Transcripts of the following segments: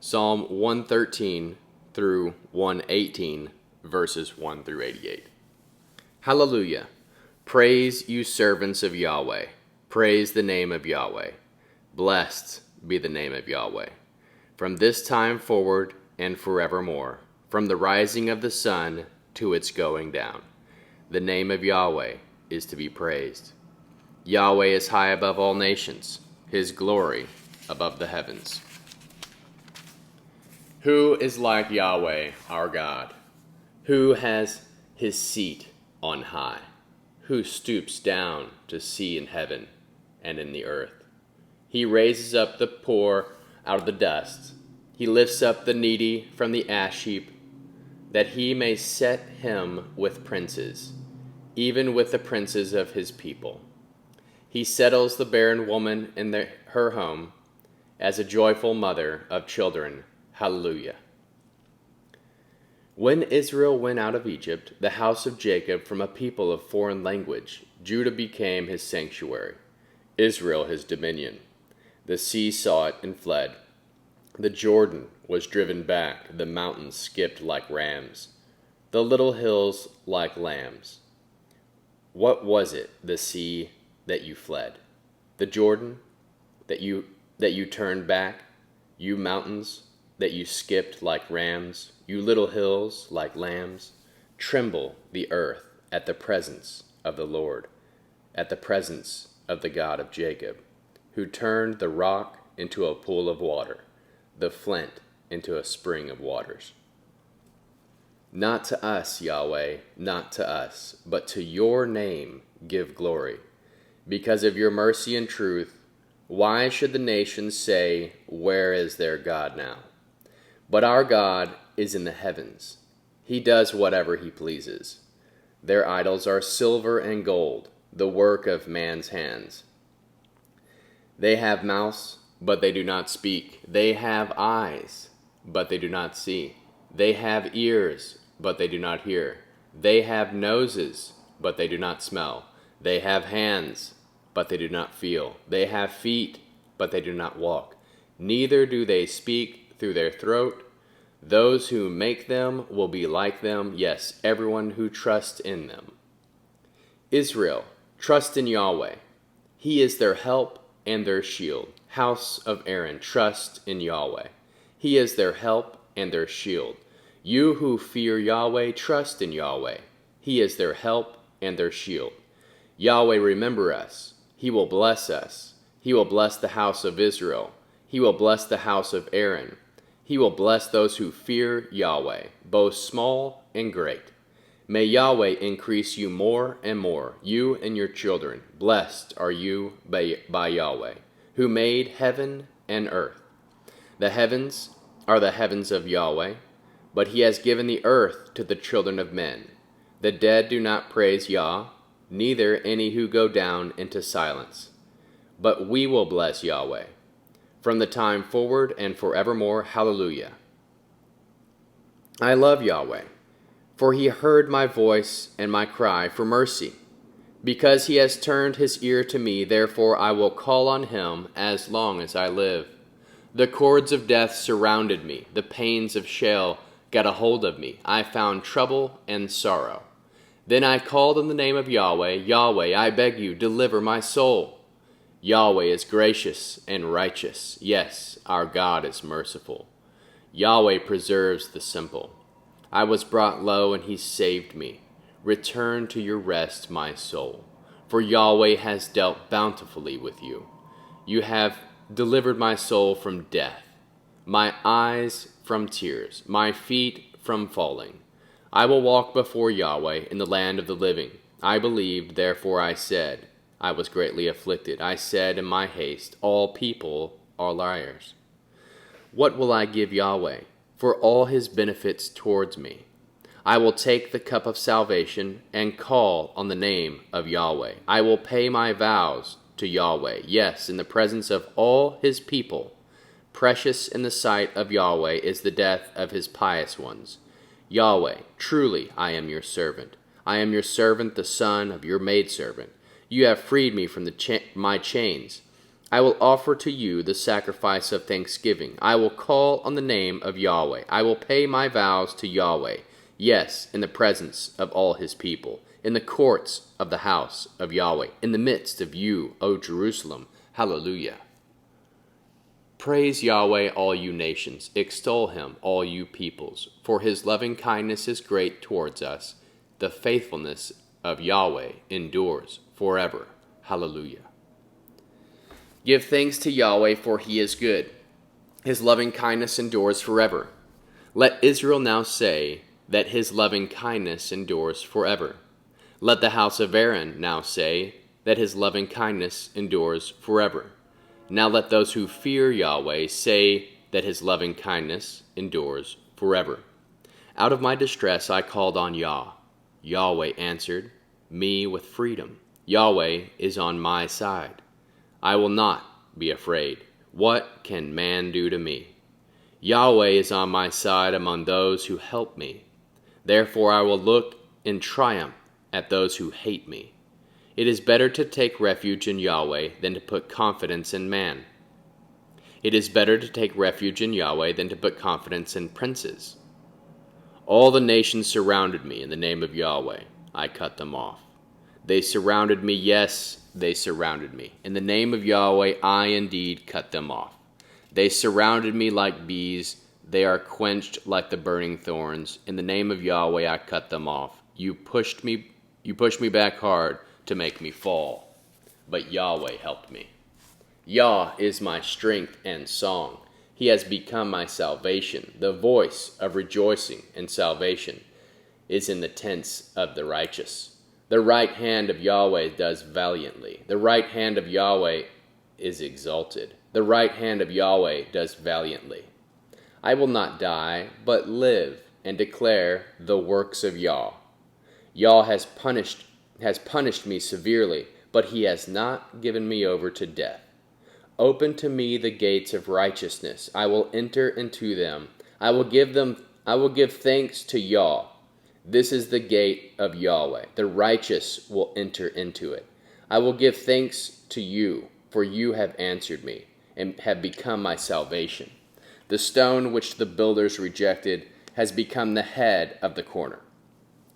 Psalm 113 through 118, verses 1 through 88. Hallelujah! Praise you servants of Yahweh. Praise the name of Yahweh. Blessed be the name of Yahweh, from this time forward and forevermore, from the rising of the sun to its going down. The name of Yahweh is to be praised. Yahweh is high above all nations, his glory above the heavens. Who is like Yahweh, our God? Who has his seat on high? Who stoops down to see in heaven and in the earth? He raises up the poor out of the dust. He lifts up the needy from the ash heap, that he may set him with princes, even with the princes of his people. He settles the barren woman in her home as a joyful mother of children. Hallelujah. When Israel went out of Egypt, the house of Jacob from a people of foreign language, Judah became his sanctuary, Israel his dominion. The sea saw it and fled. The Jordan was driven back, the mountains skipped like rams, the little hills like lambs. What was it, the sea, that you fled? The Jordan, that you turned back? You mountains, that you skipped like rams, you little hills like lambs? Tremble the earth at the presence of the Lord, at the presence of the God of Jacob, who turned the rock into a pool of water, the flint into a spring of waters. Not to us, Yahweh, not to us, but to your name give glory. Because of your mercy and truth, why should the nations say, where is their God now? But our God is in the heavens. He does whatever he pleases. Their idols are silver and gold, the work of man's hands. They have mouths, but they do not speak. They have eyes, but they do not see. They have ears, but they do not hear. They have noses, but they do not smell. They have hands, but they do not feel. They have feet, but they do not walk. Neither do they speak through their throat. Those who make them will be like them, yes, everyone who trusts in them. Israel, trust in Yahweh. He is their help and their shield. House of Aaron, trust in Yahweh. He is their help and their shield. You who fear Yahweh, trust in Yahweh. He is their help and their shield. Yahweh, remember us. He will bless us. He will bless the house of Israel. He will bless the house of Aaron. He will bless those who fear Yahweh, both small and great. May Yahweh increase you more and more, you and your children. Blessed are you by Yahweh, who made heaven and earth. The heavens are the heavens of Yahweh, but he has given the earth to the children of men. The dead do not praise Yah, neither any who go down into silence. But we will bless Yahweh from the time forward and forevermore. Hallelujah. I love Yahweh, for he heard my voice and my cry for mercy. Because he has turned his ear to me, therefore I will call on him as long as I live. The cords of death surrounded me. The pains of Sheol got a hold of me. I found trouble and sorrow. Then I called on the name of Yahweh. Yahweh, I beg you, deliver my soul. Yahweh is gracious and righteous. Yes, our God is merciful. Yahweh preserves the simple. I was brought low, and he saved me. Return to your rest, my soul, for Yahweh has dealt bountifully with you. You have delivered my soul from death, my eyes from tears, my feet from falling. I will walk before Yahweh in the land of the living. I believed, therefore I said, I was greatly afflicted. I said in my haste, all people are liars. What will I give Yahweh for all his benefits towards me? I will take the cup of salvation and call on the name of Yahweh. I will pay my vows to Yahweh, yes, in the presence of all his people. Precious in the sight of Yahweh is the death of his pious ones. Yahweh, truly I am your servant. I am your servant, the son of your maidservant. You have freed me from my chains. I will offer to you the sacrifice of thanksgiving. I will call on the name of Yahweh. I will pay my vows to Yahweh, yes, in the presence of all his people, in the courts of the house of Yahweh, in the midst of you, O Jerusalem. Hallelujah. Praise Yahweh, all you nations. Extol him, all you peoples. For his loving kindness is great towards us. The faithfulness of Yahweh endures forever. Hallelujah. Give thanks to Yahweh, for he is good. His loving kindness endures forever. Let Israel now say that his loving kindness endures forever. Let the house of Aaron now say that his loving kindness endures forever. Now let those who fear Yahweh say that his loving kindness endures forever. Out of my distress I called on Yah. Yahweh answered me with freedom. Yahweh is on my side. I will not be afraid. What can man do to me? Yahweh is on my side among those who help me. Therefore I will look in triumph at those who hate me. It is better to take refuge in Yahweh than to put confidence in man. It is better to take refuge in Yahweh than to put confidence in princes. All the nations surrounded me in the name of Yahweh. I cut them off. They surrounded me, yes, they surrounded me. In the name of Yahweh, I indeed cut them off. They surrounded me like bees. They are quenched like the burning thorns. In the name of Yahweh, I cut them off. You pushed me back hard to make me fall, but Yahweh helped me. Yah is my strength and song. He has become my salvation. The voice of rejoicing and salvation is in the tents of the righteous. The right hand of Yahweh does valiantly. The right hand of Yahweh is exalted. The right hand of Yahweh does valiantly. I will not die, but live and declare the works of Yah. Yah has punished me severely, but he has not given me over to death. Open to me the gates of righteousness. I will enter into them. I will give thanks to Yah. This is the gate of Yahweh. The righteous will enter into it. I will give thanks to you, for you have answered me, and have become my salvation. The stone which the builders rejected has become the head of the corner.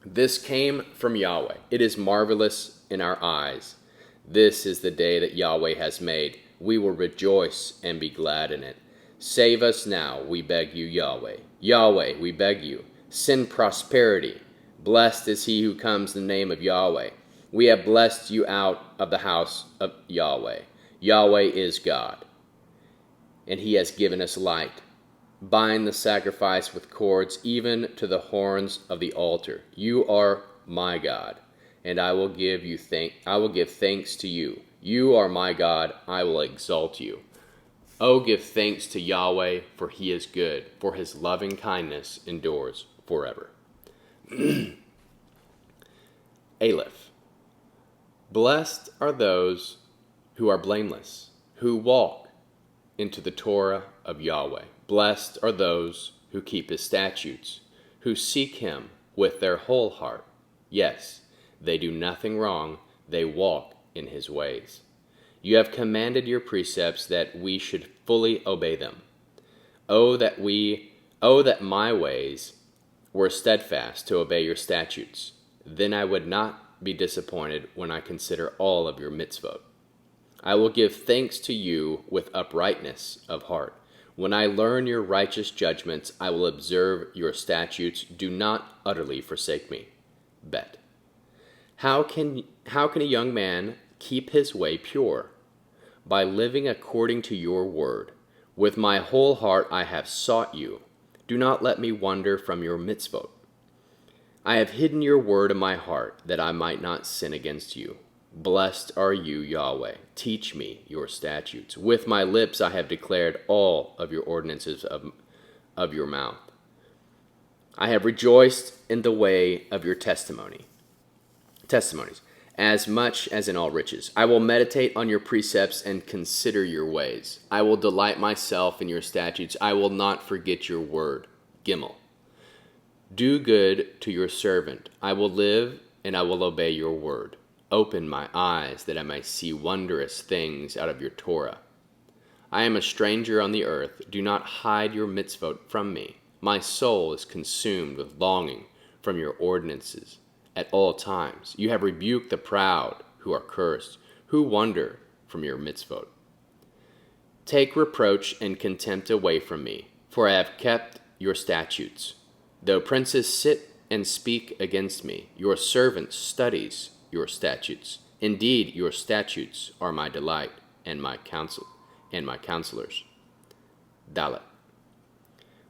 This came from Yahweh. It is marvelous in our eyes. This is the day that Yahweh has made. We will rejoice and be glad in it. Save us now, we beg you, Yahweh. Yahweh, we beg you. Send prosperity. Blessed is he who comes in the name of Yahweh. We have blessed you out of the house of Yahweh. Yahweh is God, and he has given us light. Bind the sacrifice with cords, even to the horns of the altar. You are my God, and I will give thanks to you. You are my God, I will exalt you. Oh, give thanks to Yahweh, for he is good, for his loving kindness endures forever. Aleph. Blessed are those who are blameless, who walk into the Torah of Yahweh. Blessed are those who keep his statutes, who seek him with their whole heart. Yes, they do nothing wrong, they walk in his ways. You have commanded your precepts that we should fully obey them. Oh, that my ways were steadfast to obey your statutes. Then I would not be disappointed when I consider all of your mitzvot. I will give thanks to you with uprightness of heart. When I learn your righteous judgments, I will observe your statutes. Do not utterly forsake me. Bet. How can a young man keep his way pure? By living according to your word. With my whole heart I have sought you. Do not let me wander from your mitzvot. I have hidden your word in my heart, that I might not sin against you. Blessed are you, Yahweh. Teach me your statutes. With my lips I have declared all of your ordinances of your mouth. I have rejoiced in the way of your testimonies, as much as in all riches. I will meditate on your precepts and consider your ways. I will delight myself in your statutes. I will not forget your word. Gimel. Do good to your servant. I will live and I will obey your word. Open my eyes that I may see wondrous things out of your Torah. I am a stranger on the earth. Do not hide your mitzvot from me. My soul is consumed with longing from your ordinances at all times. You have rebuked the proud who are cursed, who wander from your mitzvot. Take reproach and contempt away from me, for I have kept your statutes. Though princes sit and speak against me, your servant studies your statutes. Indeed, your statutes are my delight and my counsel and my counselors. Dalet.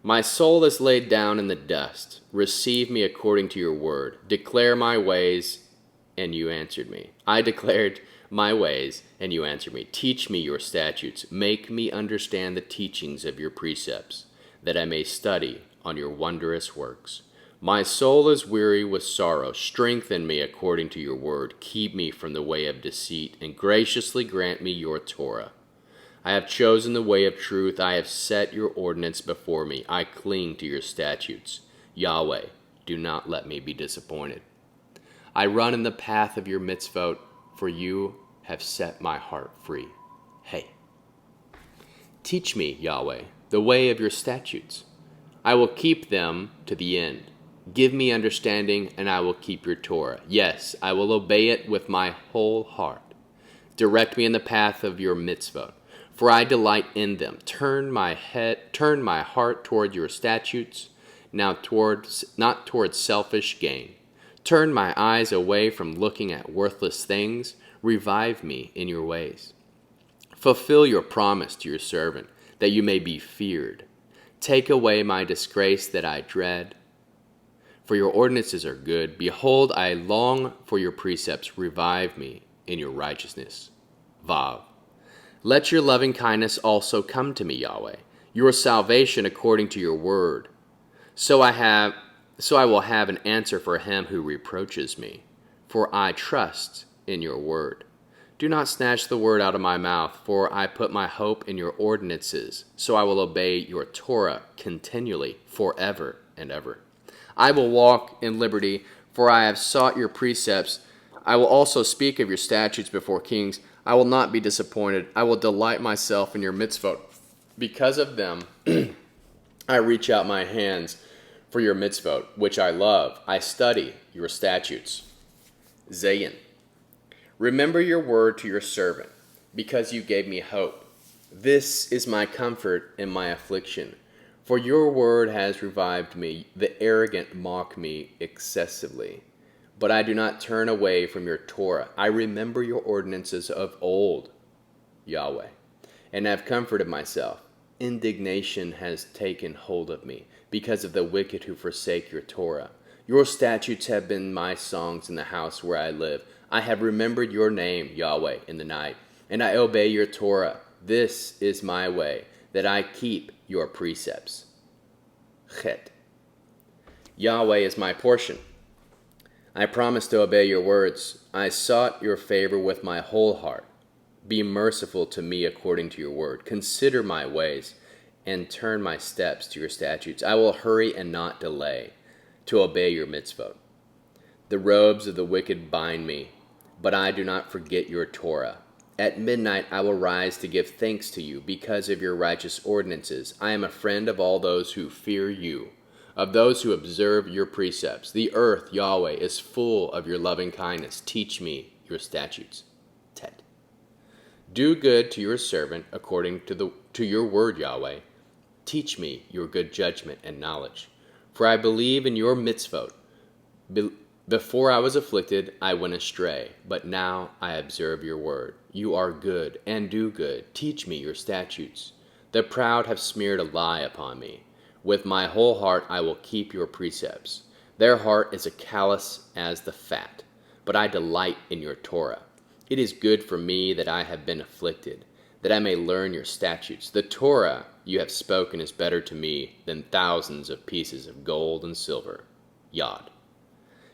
My soul is laid down in the dust. Receive me according to your word. Declare my ways, and you answered me. I declared my ways, and you answered me. Teach me your statutes. Make me understand the teachings of your precepts, that I may study on your wondrous works. My soul is weary with sorrow. Strengthen me according to your word. Keep me from the way of deceit, and graciously grant me your Torah. I have chosen the way of truth. I have set your ordinance before me. I cling to your statutes. Yahweh, do not let me be disappointed. I run in the path of your mitzvot, for you have set my heart free. Hey. Teach me, Yahweh, the way of your statutes. I will keep them to the end. Give me understanding, and I will keep your Torah. Yes, I will obey it with my whole heart. Direct me in the path of your mitzvot, for I delight in them. Turn my heart toward your statutes, not towards selfish gain. Turn my eyes away from looking at worthless things. Revive me in your ways. Fulfill your promise to your servant, that you may be feared. Take away my disgrace that I dread. For your ordinances are good. Behold, I long for your precepts. Revive me in your righteousness. Vav. Let your loving kindness also come to me, Yahweh, your salvation according to your word. So I will have an answer for him who reproaches me, for I trust in your word. Do not snatch the word out of my mouth, for I put my hope in your ordinances. So I will obey your Torah continually, forever and ever. I will walk in liberty, for I have sought your precepts. I will also speak of your statutes before kings. I will not be disappointed. I will delight myself in your mitzvot. Because of them, I reach out my hands for your mitzvot, which I love. I study your statutes. Zayin. Remember your word to your servant, because you gave me hope. This is my comfort in my affliction. For your word has revived me. The arrogant mock me excessively. But I do not turn away from your Torah. I remember your ordinances of old, Yahweh, and have comforted myself. Indignation has taken hold of me because of the wicked who forsake your Torah. Your statutes have been my songs in the house where I live. I have remembered your name, Yahweh, in the night, and I obey your Torah. This is my way, that I keep your precepts. Chet. Yahweh is my portion. I promise to obey your words. I sought your favor with my whole heart. Be merciful to me according to your word. Consider my ways and turn my steps to your statutes. I will hurry and not delay to obey your mitzvot. The robes of the wicked bind me, but I do not forget your Torah. At midnight I will rise to give thanks to you because of your righteous ordinances. I am a friend of all those who fear you, of those who observe your precepts. The earth, Yahweh, is full of your loving kindness. Teach me your statutes. Tet. Do good to your servant according to your word, Yahweh. Teach me your good judgment and knowledge. For I believe in your mitzvot. Before I was afflicted, I went astray, but now I observe your word. You are good and do good. Teach me your statutes. The proud have smeared a lie upon me. With my whole heart I will keep your precepts. Their heart is as callous as the fat, but I delight in your Torah. It is good for me that I have been afflicted, that I may learn your statutes. The Torah you have spoken is better to me than thousands of pieces of gold and silver. Yod.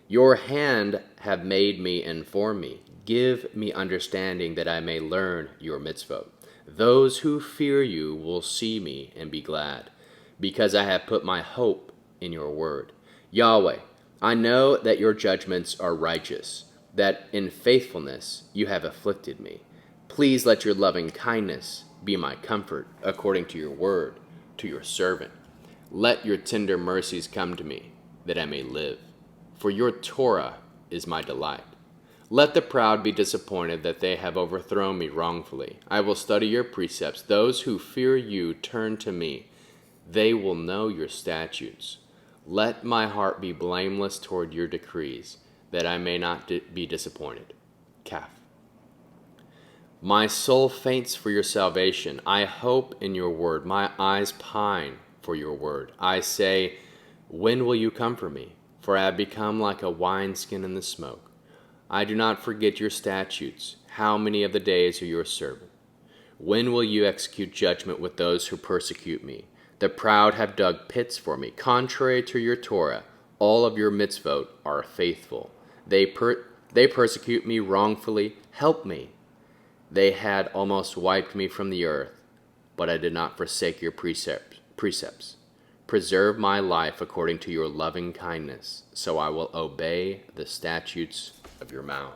Your hand have made me and formed me. Give me understanding that I may learn your mitzvot. Those who fear you will see me and be glad, because I have put my hope in your word. Yahweh, I know that your judgments are righteous, that in faithfulness you have afflicted me. Please let your loving kindness be my comfort, according to your word, to your servant. Let your tender mercies come to me, that I may live. For your Torah is my delight. Let the proud be disappointed that they have overthrown me wrongfully. I will study your precepts. Those who fear you turn to me. They will know your statutes. Let my heart be blameless toward your decrees, that I may not be disappointed. Kaf. My soul faints for your salvation. I hope in your word. My eyes pine for your word. I say, when will you come for me? For I have become like a wineskin in the smoke. I do not forget your statutes. How many of the days are your servant? When will you execute judgment with those who persecute me? The proud have dug pits for me. Contrary to your Torah, all of your mitzvot are faithful. They persecute me wrongfully. Help me. They had almost wiped me from the earth, but I did not forsake your precepts. Preserve my life according to your loving kindness, so I will obey the statutes of your mouth.